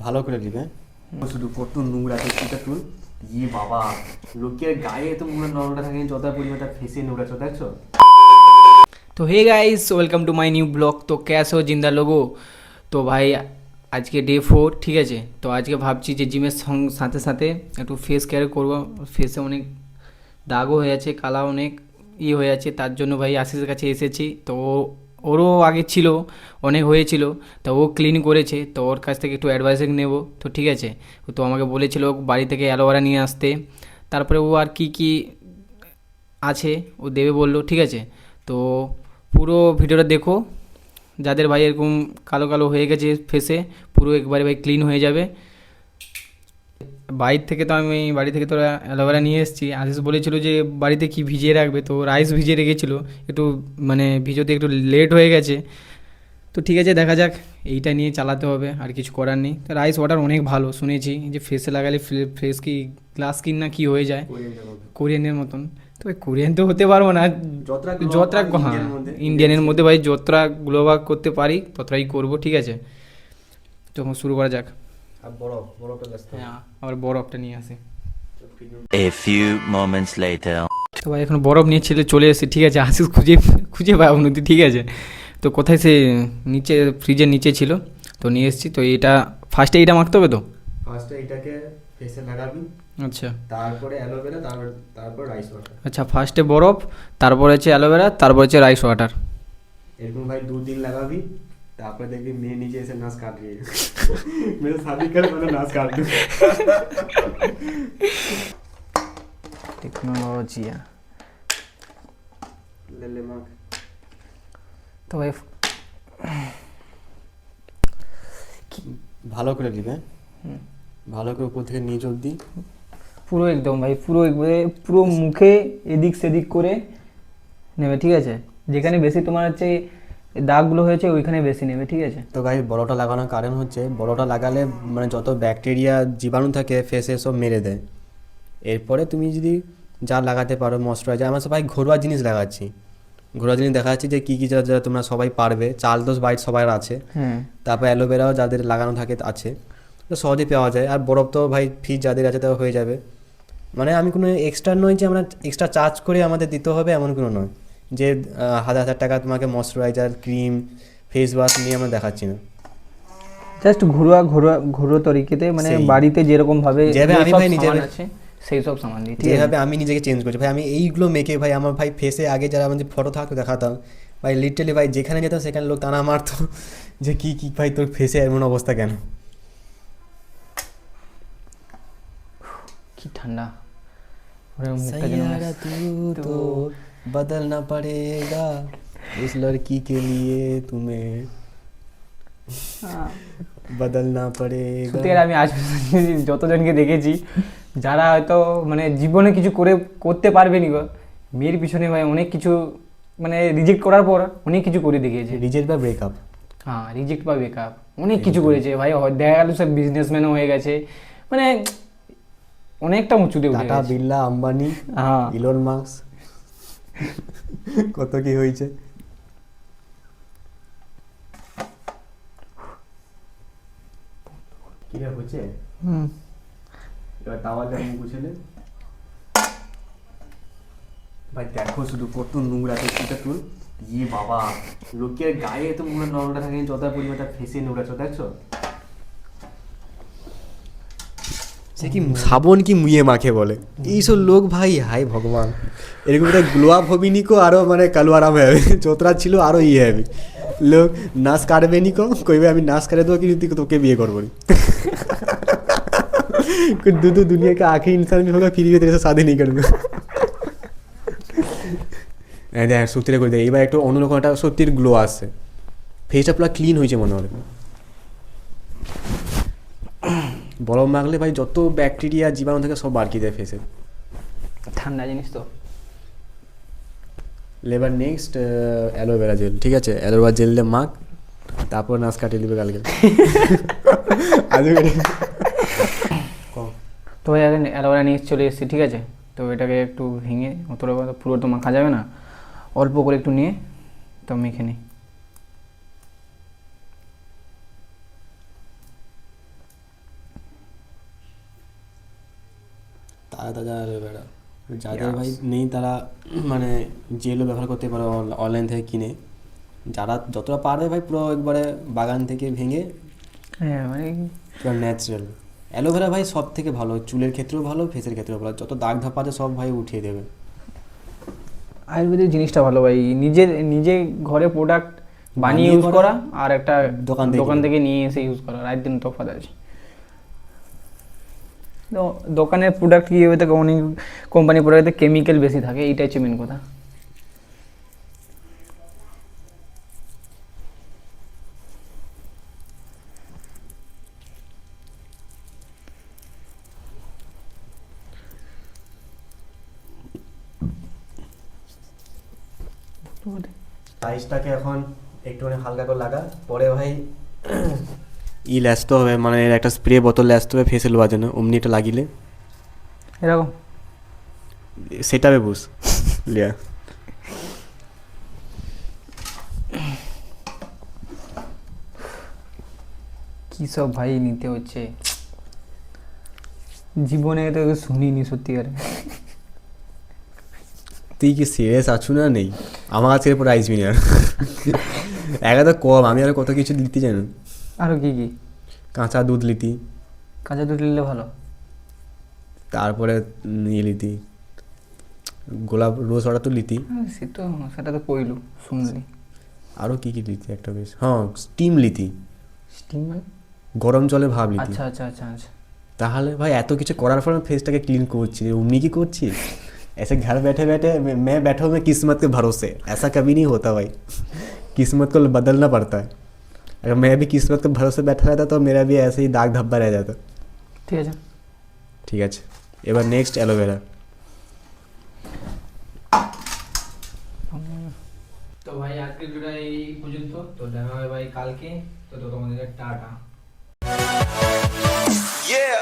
ভালো করে নিবে। শুধু কত নোংরা সেটা তুল। ই বাবা, লোকের গায়ে তো নোংরা নোংরা থাকে, যত পরিমাণ তার ফেসে নোংরা চো দেখছো। तो hey guys, welcome to my new blog. तो कैसे हो जिंदा लोगो। তো ভাই আজকে ডে 4, ঠিক আছে। তো আজকে ভাবছি যে জিমের সাথে সাথে একটু ফেস কেয়ার করবো। ফেসে অনেক দাগও হয়ে আছে, কালা অনেক হয়ে আছে, তার জন্য ভাই আশিসের কাছে এসেছি। তো ওরও আগে ছিল, অনেক হয়েছিল, তো ও ক্লিন করেছে, তো ওর কাছ থেকে একটু অ্যাডভাইস নেব। তো ঠিক আছে, তো আমাকে বলেছিল বাড়ি থেকে অ্যালোভেরা নিয়ে আসতে, তারপরে ও আর কি কি আছে ও দেবে বললো, ঠিক আছে। তো পুরো ভিডিওটা দেখো, যাদের ভাই এরকম কালো কালো হয়ে গেছে ফেসে, পুরো একবারে ভাই ক্লিন হয়ে যাবে। বাড়ি থেকে তো অ্যালোভেরা নিয়ে এসেছি। আশিস বলেছিল যে বাড়িতে কি ভিজিয়ে রাখবে, তো রাইস ভিজিয়ে রেখেছিল, একটু মানে ভিজোতে একটু লেট হয়ে গেছে। তো ঠিক আছে, দেখা যাক, এইটা নিয়ে চালাতে হবে, আর কিছু করার নেই। তো রাইস ওয়াটার অনেক ভালো শুনেছি, যে ফেসে লাগালে ফেস কি গ্লাস স্কিন না কি হয়ে যায়, কোরিয়ানের মতন। তো কোরিয়ান তো হতে পারবো না, যতটা হ্যাঁ ইন্ডিয়ানের মধ্যে ভাই যতটা গ্লোবাল করতে পারি ততটাই করবো, ঠিক আছে। তখন শুরু করা যাক। আর বরফটা ব্যস্ত। হ্যাঁ, আবার বরফটা নিয়ে আসি। A few moments later. তো ভাই এখন বরফ নিয়ে চলে এসেছি, ঠিক আছে। আশিস খুঁজে খুঁজে পাবো না, ঠিক আছে। তো কোথায় সে নিচে ফ্রিজের নিচে ছিল, তো নিয়ে এসেছি। তো এটা ফার্স্টে এইটা মাখতে হবে। তো ফার্স্টে এটাকে ফেসে লাগাবি, আচ্ছা তারপরে অ্যালোভেরা, তারপর রাইস ওয়াটার। আচ্ছা, ফার্স্টে বরফ, তারপর হচ্ছে অ্যালোভেরা, তারপর হচ্ছে রাইস ওয়াটার। এরকম ভাই 2 দিন লাগাবি, তারপরে দেখবি মেয়ে নিচে এসে নাচ কাট रही है। मेरे शादी कर मैंने नाच काट दूं। টেকনোলজিয়া। ले ले माँ। তো ভাই ভালো করে দিবে, ভালো করে উপর থেকে নিচ অব্দি পুরো একদম ভাই, পুরো একবারে পুরো মুখে এদিক সেদিক করে নেবে, ঠিক আছে। যেখানে বেশি তোমার হচ্ছে দাগগুলো হয়েছে ওইখানে বেশি নেবে, ঠিক আছে। তো গাই বড়টা লাগানোর কারণ হচ্ছে, বড়টা লাগালে মানে যত ব্যাকটেরিয়া জীবাণু থাকে ফেসে সব মেরে দেয়। এরপরে তুমি যদি যা লাগাতে পারো ময়শ্চারাইজার, আমরা সবাই ঘরোয়া জিনিস লাগাচ্ছি, ঘরোয়া জিনিস দেখাচ্ছি যে কী কী যা যা তোমরা সবাই পারবে। চাল দোষ বাইট সবার আছে, তারপর অ্যালোভেরাও যাদের লাগানো থাকে আছে, তো সহজেই পাওয়া যায়। আর বরফ তো ভাই ফ্রিজ যাদের আছে তাও হয়ে যাবে। মানে আমি কোনো এক্সট্রা নয় যে আমরা এক্সট্রা চার্জ করে আমাদের দিতে হবে, এমন কোনো নয় যে হাজার হাজার টাকা তোমাকে ময়শ্চারাইজার ক্রিম ফেস ওয়াশ নিয়ে আমরা দেখাচ্ছি না। জাস্ট ঘরোয়া ঘরোয়া ঘরোয়া তরিকাতে, মানে বাড়িতে যেরকম ভাবে যেভাবে আমি ভাই নিজে আছে সেই সব সামান দিই, ঠিক আছে। যেভাবে আমি নিজেকে চেঞ্জ করছি ভাই, আমি এইগুলো মেখে ভাই আমার ভাই ফেসে আগে যারা আমাদের ফটো থাকতো দেখাতাম ভাই, লিটারালি ভাই যেখানে যেতাম সেখানে লোক টানা মারতো যে কি কি ভাই তোর ফেসে এমন অবস্থা কেন। কি ঠান্ডা। सैयारा तू तो बदलना पड़ेगा इस लड़की के लिए तुम्हें बदलना पड़ेगा। সত্যি আমি আজ যতজনকে দেখেছি যারা হয়তো মানে জীবনে কিছু করতে পারবেনি গো, মেয়ের পিছনে ভাই অনেক কিছু, মানে রিজেক্ট করার পর অনেক কিছু করে দেখিয়েছে। রিজেক্ট বা ব্রেকআপ, হ্যাঁ রিজেক্ট বা ব্রেকআপ অনেক কিছু করেছে ভাই। দেখা গেল সব বিজনেসম্যানও হয়ে গেছে, মানে অনেকটা উঁচুতে উঠে টাটা গেছে। বিড়লা আম্বানি, হ্যাঁ ইলন মাস্ক, কত কি হয়েছে। কি রে হচ্ছে, এবার টাওয়ালে মুখ গুছালে ভাই দেখো শুধু কত নোংরা সেটা তুল। ই বাবা, লোকের গায়ে তো নোংরা থাকে, যত পরিমাণ তার ফেসে নোংরা চো দেখছো। সে কি সাবন কি মুয়ে মাখে বলে এইসব লোক ভাই, হাই ভগবান। এরকম একটা গ্লো আপ হবি নিকো, আরও মানে কালো আরাম হবে, যতটা ছিল আরও হবে। লোক নাচ কাটবে নিকো, কইবে আমি নাচ কাটে দেবো কিন্তু তোকে বিয়ে করবো নি। दो दुनिया का आखिरी इंसान भी होगा फिर भी तेरे से शादी नहीं करूँगा। দেখ সত্যিটা করে দেয়, এবার একটু অন্যরকম একটা সত্যির গ্লো আসছে, ফেসটা পুরো ক্লিন হয়েছে মনে হবে। বরফ মাখলে ভাই যত ব্যাকটেরিয়া জীবাণু থাকে সব বাড়কি দেয় ফেসে, ঠান্ডা জিনিস তো। লেবার নেক্সট অ্যালোভেরা জেল, ঠিক আছে। অ্যালোভেরা জেল দিয়ে মাখ, তারপর নাচ কাটিয়ে দিবে কালকে। তো ভাই আগে অ্যালোভেরা নিয়ে চলে এসেছি, ঠিক আছে। তো এটাকে একটু ভেঙে, অতটা পুরো তো মাখা যাবে না, অল্প করে একটু নিয়ে তো মেখে নিই। তাজা তাজা অ্যালোভেরা যাদের ভাই নেই তারা মানে জেলও ব্যবহার করতে পারে অনলাইন থেকে কিনে। যারা যতটা পারবে ভাই পুরো একবারে বাগান থেকে ভেঙে হ্যাঁ মানে পুরো ন্যাচারাল অ্যালোভেরা ভাই সব থেকে ভালো, চুলের ক্ষেত্রেও ভালো, ফেসের ক্ষেত্রেও ভালো, যত দাগ ধাপ আছে সব ভাই উঠিয়ে দেবে। আয়ুর্বেদিক জিনিসটা ভালো ভাই, নিজে ঘরে প্রোডাক্ট বানিয়ে বানিয়ে ইউজ করা, করা আর একটা দোকান থেকে নিয়ে এসে ইউজ করা, রাত দিন তফাৎ আছে। তো দোকানের প্রোডাক্ট কি হবে, থাকে অনেক কোম্পানি প্রোডাক্টে কেমিক্যাল বেশি থাকে, এইটাই হচ্ছে মেন কথা। সাইজটাকে এখন একটুখানি হালকা করে লাগা, পরে ভাই ল্যাসতে হবে, মানে একটা স্প্রে বোতল ল্যাসতে হবে ফেসে লোয়ার জন্য, অমনি এটা লাগিলে এরকম সেটা বুঝ লিয়া। কী সব ভাই নিতে হচ্ছে, জীবনে তো শুনিনি সত্যিকার। তুই কি সিরিয়াস আছু না নেই? আমার কাছে পরে আইসবি না একা তো কম, আমি আর কত কিছু লিখতে জানো। আরও কি কি? কাঁচা দুধ লিতি, কাঁচা দুধ নিলে ভালো। তারপরে ইয়ে লিতি, গোলাপ রোজ ওয়াটার তো লিতি, সেটা তো কইলু শুনলি। আরও কী কী লিতি একটা বেশ, হ্যাঁ স্টিম লিতি, স্টিম মানে? গরম জলে ভাব লিতি। আচ্ছা আচ্ছা আচ্ছা আচ্ছা। তাহলে ভাই এত কিছু করার পর ফেসটাকে ক্লিন করছি, অমনি কি করছি? ऐसे घर बैठे बैठे मैं बैठा हूँ मैं किस्मत के भरोसे, ऐसा कभी नहीं होता भाई, किस्मत को बदलना पड़ता है। अगर मैं भी किस्मत के भरोसे बैठा रहता तो मेरा भी ऐसे ही दाग धब्बा रह जाता। ঠিক আছে ঠিক আছে, এবার নেক্সট অ্যালোভেরা। তো ভাই আজকের ভিডিওটা এই পর্যন্ত, তো দেখা হবে ভাই কালকে, তো তোমাদের টাটা। Yeah.